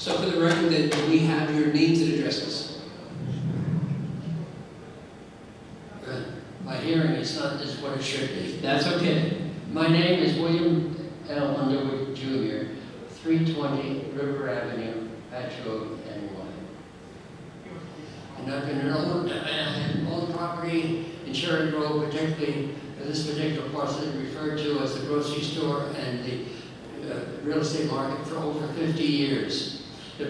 So for the record, that we have your names and addresses. Good. My hearing is not as what it should be. That's okay. My name is William L. Underwood, Jr., 320 River Avenue, Patchogue, NY. And I've been owned property in Cherry Grove, particularly this particular parcel is referred to as the grocery store and the real estate market for over 50 years.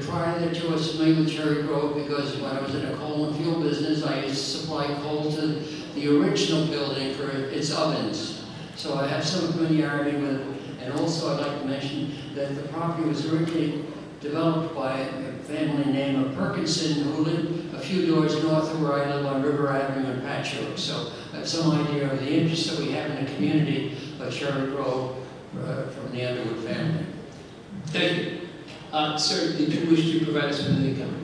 Prior to I was familiar with Cherry Grove because when I was in a coal and fuel business, I used to supply coal to the original building for its ovens. So I have some familiarity with it. And also I'd like to mention that the property was originally developed by a family named of Perkinson who lived a few doors north of where I live on River Avenue in Patchogue. So I have some idea of the interest that we have in the community of Cherry Grove from the Underwood family. Thank you. Sir, did you wish to provide us with an income?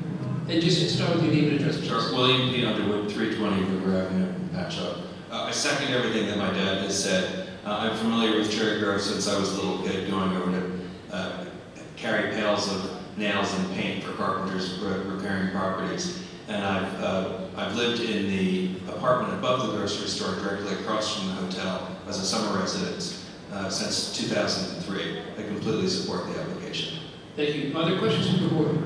And just start with your name and address, please. Sure. William P. Underwood, 320 River Avenue, Patchogue. I second everything that my dad has said. I'm familiar with Cherry Grove since I was a little kid, going over to carry pails of nails and paint for carpenters repairing properties. And I've lived in the apartment above the grocery store directly across from the hotel as a summer residence since 2003. I completely support the application. Thank you. Other questions from the board?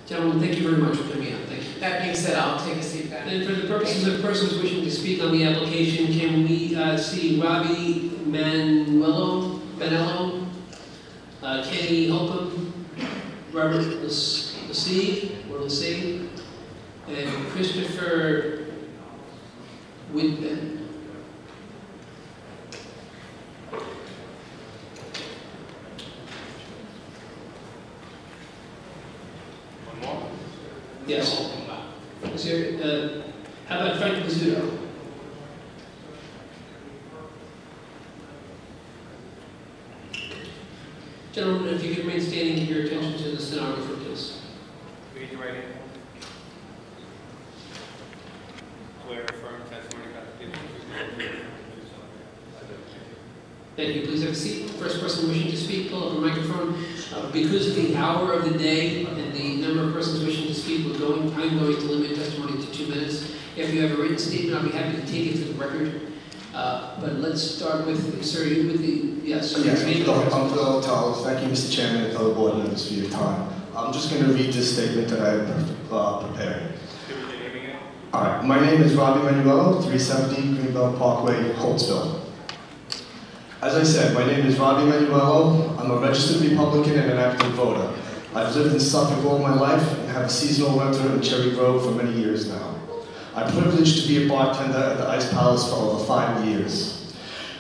Gentlemen, thank you very much for coming out. Thank you. That being said, I'll take a seat back. And for the purposes of persons wishing to speak on the application, can we see Robbie Manello, Kenny Holcomb, Robert Lassig, and Christopher Whitman. Yes. Is there, how about Frank Pizzuto? Gentlemen, if you could remain standing, give your attention to the stenographer, please. Read your right hand. Swear affirm testimony about the people. Thank you. Please have a seat. First person wishing to speak, pull up a microphone. Because of the hour of the day and the number of persons wishing to speak, I'm going to limit testimony to 2 minutes. If you have a written statement, I'll be happy to take it to the record. But let's start with, sir, you with the, yes. Yes, I'm Phil Towles. Thank you, Mr. Chairman and fellow board members for your time. I'm just going to read this statement that I have prepared. All right, my name is Robbie Manuello, 370 Greenbelt Parkway, Holtzville. As I said, my name is Robbie Manuello. I'm a registered Republican and an active voter. I've lived in Suffolk all my life and have a seasonal renter in Cherry Grove for many years now. I'm privileged to be a bartender at the Ice Palace for over 5 years.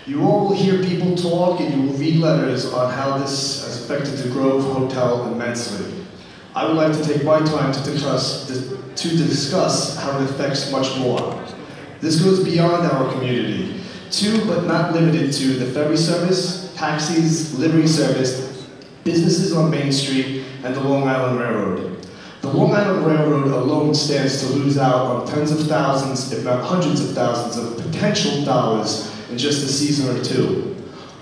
You all will hear people talk and you will read letters on how this has affected the Grove Hotel immensely. I would like to take my time to discuss how it affects much more. This goes beyond our community. To, but not limited to, the ferry service, taxis, livery service, businesses on Main Street, and the Long Island Railroad. The Long Island Railroad alone stands to lose out on tens of thousands, if not hundreds of thousands, of potential dollars in just a season or two.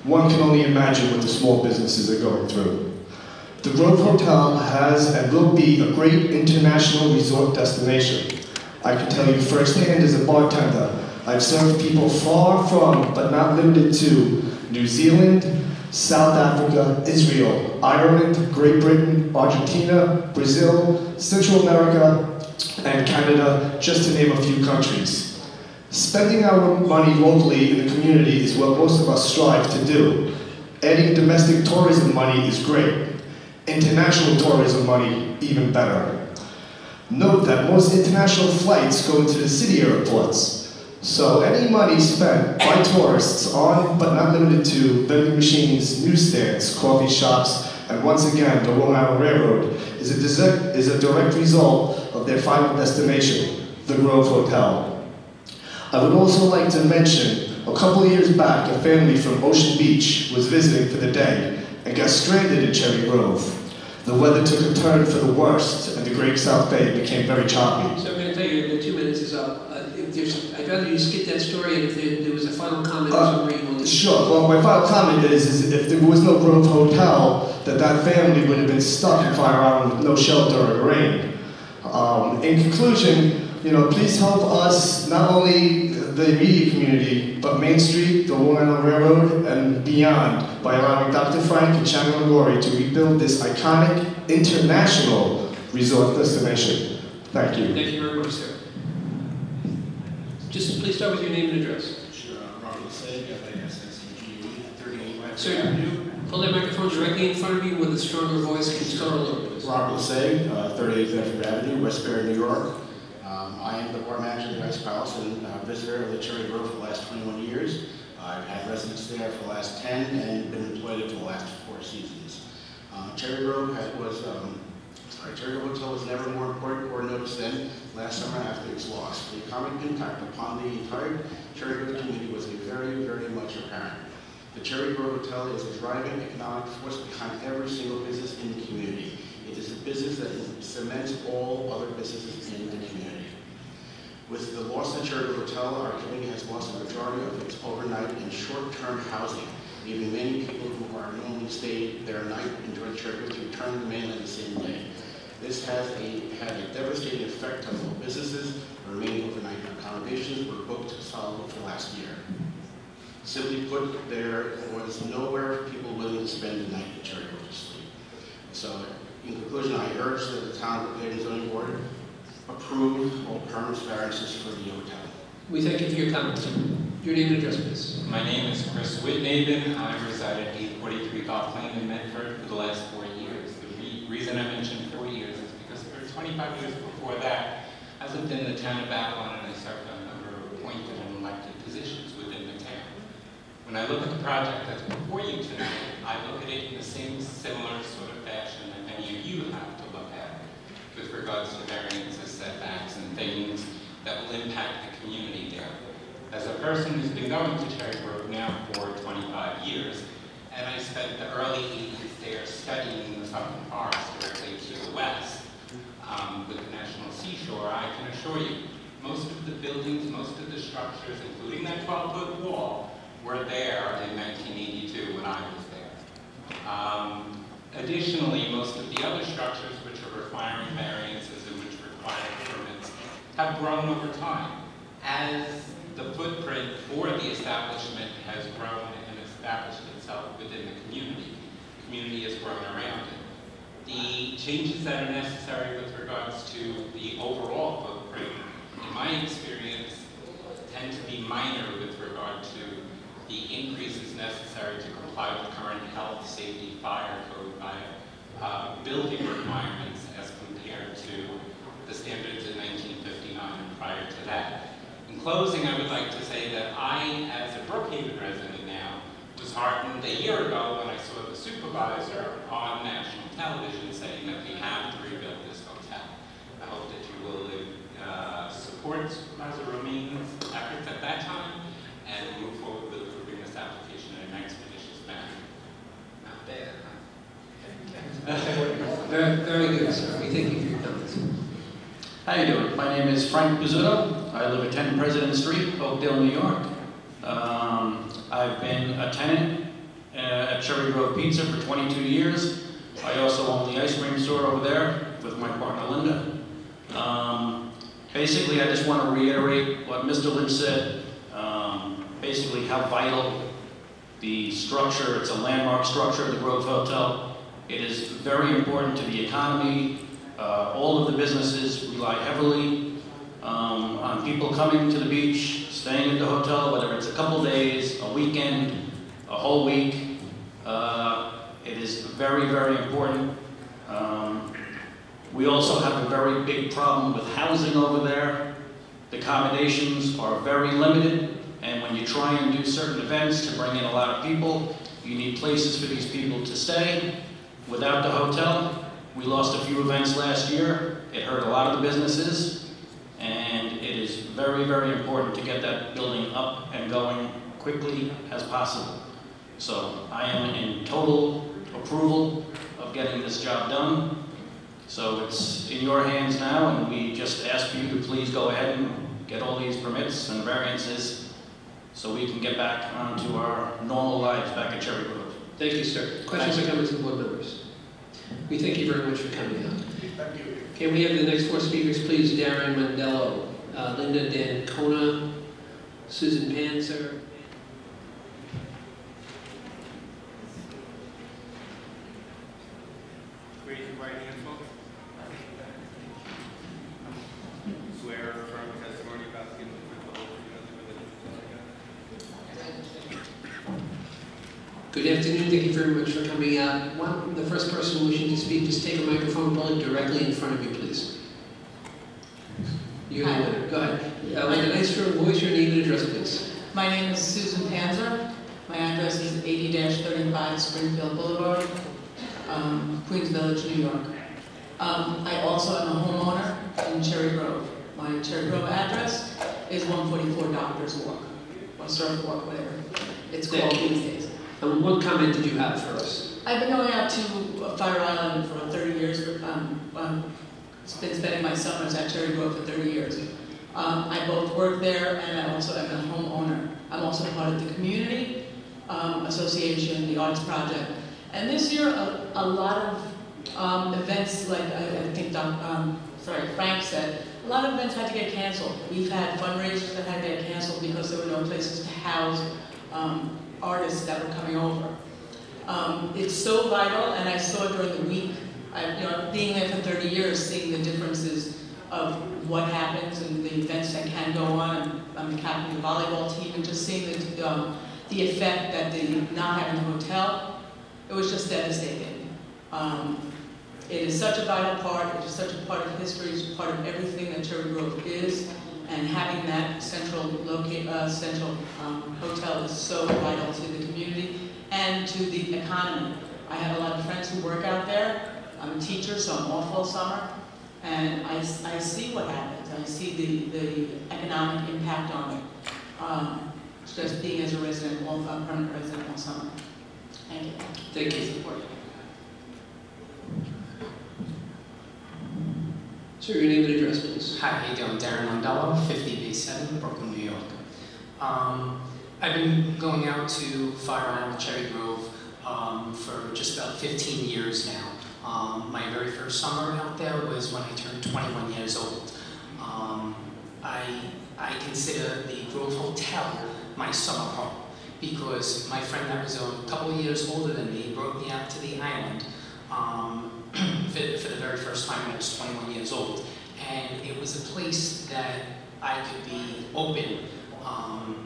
One can only imagine what the small businesses are going through. The Grove Hotel has and will be a great international resort destination. I can tell you firsthand as a bartender, I've served people far from, but not limited to, New Zealand, South Africa, Israel, Ireland, Great Britain, Argentina, Brazil, Central America, and Canada, just to name a few countries. Spending our money locally in the community is what most of us strive to do. Adding domestic tourism money is great. International tourism money, even better. Note that most international flights go into the city airports. So any money spent by tourists on, but not limited to, vending machines, newsstands, coffee shops, and once again, the Long Island Railroad, is a direct result of their final destination, the Grove Hotel. I would also like to mention, a couple of years back, a family from Ocean Beach was visiting for the day and got stranded in Cherry Grove. The weather took a turn for the worst, and the Great South Bay became very choppy. So I'm going to tell you, the 2 minutes is up. I'd rather you just get that story, and if there was a final comment or something you want to... Sure. Well, my final comment is if there was no Grove Hotel, that family would have been stuck in Fire Island with no shelter or rain. In conclusion, please help us, not only the immediate community, but Main Street, the Long Island Railroad, and beyond, by allowing Dr. Frank and Shannon Lori to rebuild this iconic international resort destination. Thank you. Thank you very much, sir. Just please start with your name and address. Sure, Robert Laseg, FASSCGE, 38 West Sir, Avenue. pull that microphone directly in front of you with a stronger voice. Can you start all over, please? Robert Laseg, 38 Bedford Avenue, Westbury, New York. I am the bar manager of the Ice Palace and visitor of the Cherry Grove for the last 21 years. I've had residence there for the last 10 and been employed for the last 4 seasons. Cherry Grove Cherry Grove Hotel was never more important or noticed than last summer after its loss. The economic impact upon the entire Cherry Grove community was very, very much apparent. The Cherry Grove Hotel is a driving economic force behind every single business in the community. It is a business that cements all other businesses in the community. With the loss of the Cherry Grove Hotel, our community has lost the majority of its overnight and short-term housing, leaving many people who are normally stayed there at night enjoy the Cherry Grove to return to the mainland the same day. This has had a devastating effect on all businesses. The remaining overnight accommodations were booked solid for last year. Simply put, there was nowhere for people willing to spend the night at Cherry Grove to sleep. So, in conclusion, I urge that the town of Brookhaven Zoning Board approve all permit variances for the hotel. We thank you for your comments. Your name and address, please. My name is Chris Whitnaven. I reside at 843 Golf Lane in Medford for the last 4 years. The reason I mentioned 4 years is because for 25 years before that, I lived in the town of Avalon and I served on a number of appointed and elected positions within the town. When I look at the project that's before you tonight, I look at it in the same similar sort of fashion that many of you have to look at with regards to variances, setbacks, and things that will impact the community there. As a person who's been going to Cherry Grove now for 25 years, and I spent the early 80s there studying the southern forest directly to the west with the National Seashore, I can assure you, most of the buildings, most of the structures, including that 12-foot wall, were there in 1982 when I was there. Additionally, most of the other structures which are requiring variances and which require permits have grown over time. As the footprint for the establishment has grown and established itself within the community has grown around it. The changes that are necessary with regards to the overall footprint, in my experience, tend to be minor with regard to the increases necessary to comply with current health, safety, fire code by building requirements as compared to the standards in 1959 and prior to that. In closing, I would like to say that I, as a Brookhaven resident now, was heartened a year ago when I saw the supervisor on national television saying that we have to rebuild this hotel. I hope that you will support Supervisor Romain's efforts at that time and move forward with approving this application in an expeditious manner. Not bad, huh? Very, very good, sir. We thank you for your comments. How you doing? My name is Frank Pizzuto. I live at 10 President Street, Oakdale, New York. I've been a tenant at Cherry Grove Pizza for 22 years. I also own the ice cream store over there with my partner Linda. Basically, I just want to reiterate what Mr. Lynch said. Basically, how vital the structure, it's a landmark structure of the Grove Hotel. It is very important to the economy. All of the businesses rely heavily on people coming to the beach, staying at the hotel, whether it's a couple days, a weekend, a whole week. It is very, very important. We also have a very big problem with housing over there. The accommodations are very limited, and when you try and do certain events to bring in a lot of people, you need places for these people to stay. Without the hotel, we lost a few events last year. It hurt a lot of the businesses, and it is very, very important to get that building up and going quickly as possible. So I am in total approval of getting this job done. So it's in your hands now, and we just ask for you to please go ahead get all these permits and variances so we can get back onto our normal lives back at Cherry Grove. Thank you, sir. Questions or comments from board members? We thank you very much for coming out. Thank you. Can we have the next four speakers, please? Darren Mandello, Linda Dancona, Susan Panzer. Raise your right hand, folks. Swear or affirm testimony about the truth, the whole truth, Good afternoon. Thank you very much for coming out. The first person wishing to speak, just take a microphone, pull it directly in front of you, please. You're the winner. Go ahead. With a nice firm voice, your name and address, please. My name is Susan Panzer. My address is 80-35 Springfield Boulevard, Queens Village, New York. I also am a homeowner in Cherry Grove. My Cherry Grove address is 144 Doctor's Walk, or Surf Walk, whatever it's called these days. And what comment did you have for us? I've been going out to Fire Island for 30 years. Been spending my summers at Cherry Grove for 30 years. I both work there and I also am a homeowner. I'm also part of the community association, the Arts Project. And this year, a lot of events, like I think Frank said, a lot of events had to get canceled. We've had fundraisers that had to get canceled because there were no places to house artists that were coming over. It's so vital, and I saw during the week, being there for 30 years, seeing the differences of what happens and the events that can go on. I'm the captain of the volleyball team, and just seeing the effect that not having a hotel, it was just devastating. It is such a vital part, it is such a part of history, it's part of everything that Cherry Grove is, and having that central hotel is so vital to the community and to the economy. I have a lot of friends who work out there. I'm a teacher, so I'm off all summer, and I see what happens. I see the economic impact on it. Just being as a resident, a permanent resident all summer. Thank you. Thank you. Sir, your name and address, please. Hi, how you doing? Darren Mandello, 50B7, Brooklyn, New York. I've been going out to Fire Island, Cherry Grove for just about 15 years now. My very first summer out there was when I turned 21 years old. I consider the Grove Hotel my summer home because my friend that was a couple of years older than me brought me out to the island for the very first time when I was 21 years old. And it was a place that I could be open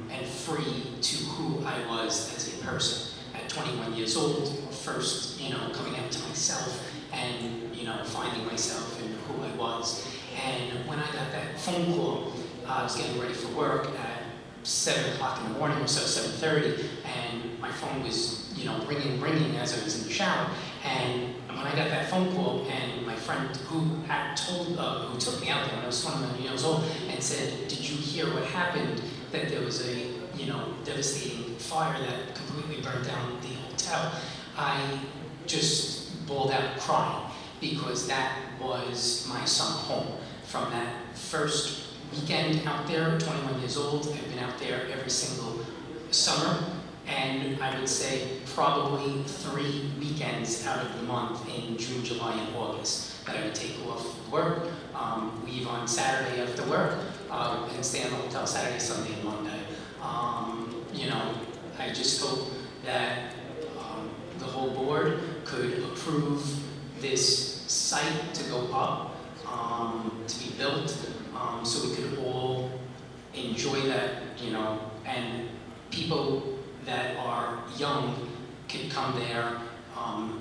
and free to who I was as a person. At 21 years old, first, coming out to myself and, finding myself and who I was. And when I got that phone call, I was getting ready for work at 7 o'clock in the morning or so, 7:30, and my phone was, ringing as I was in the shower. And when I got that phone call, and my friend who took me out there when I was 21 years old, and said, "Did you hear what happened? That there was a, devastating fire that completely burned down the hotel." I just bawled out crying because that was my summer home. From that first weekend out there, 21 years old, I've been out there every single summer. And I would say probably 3 weekends out of the month in June, July, and August that I would take off work, leave on Saturday after work, and stay in the hotel Saturday, Sunday, and Monday. I just hope that the whole board could approve this site to go up, to be built, so we could all enjoy that, and people that are young can come there,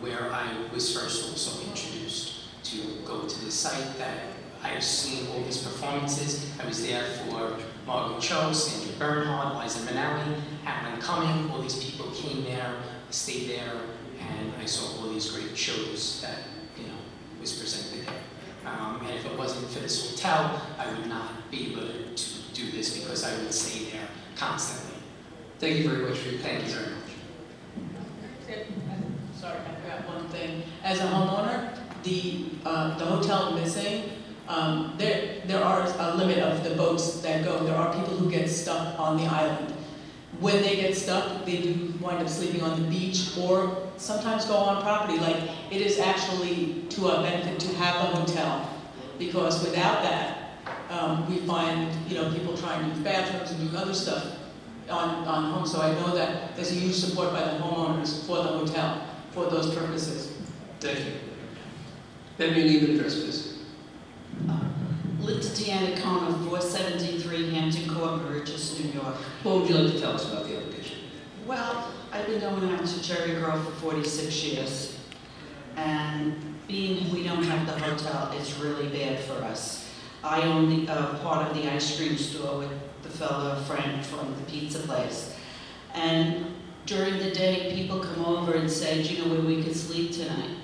where I was first also introduced to go to the site that I've seen all these performances. I was there for Margot Cho, Sandra Bernhard, Liza Minnelli, Alan Cumming. All these people came there, stayed there, and I saw all these great shows that was presented there. And if it wasn't for this hotel, I would not be able to do this because I would stay there constantly. Thank you very much for your Thank you very much. Sorry, I forgot one thing. As a homeowner, the hotel missing There are a limit of the boats that go. There are people who get stuck on the island. When they get stuck, they do wind up sleeping on the beach or sometimes go on property. Like, it is actually to our benefit to have a hotel, because without that, we find, people trying to use bathrooms and do other stuff on homes. So I know that there's a huge support by the homeowners for the hotel for those purposes. Thank you. Then your name and address, please. Linda Tianacona, 473 Hampton Court, Burgess, New York. What would you like to tell us about the application? Well, I've been going out to Cherry Grove for 46 years, and being we don't have the hotel is really bad for us. I own part of the ice cream store with the fellow Frank from the pizza place, and during the day people come over and say, do you know where we could sleep tonight?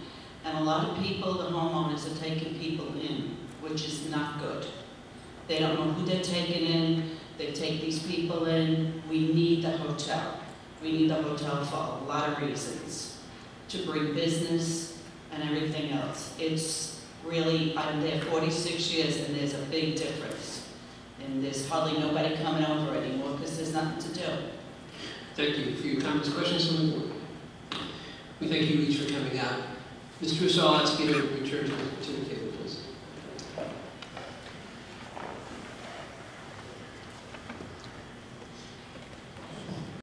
And a lot of people, the homeowners, are taking people in, which is not good. They don't know who they're taking in. They take these people in. We need the hotel. We need the hotel for a lot of reasons. To bring business and everything else. It's really, I'm there 46 years and there's a big difference. And there's hardly nobody coming over anymore because there's nothing to do. Thank you for your comments. Questions from the board? We thank you each for coming out. Mr. Russo, I'll ask you to return to the table.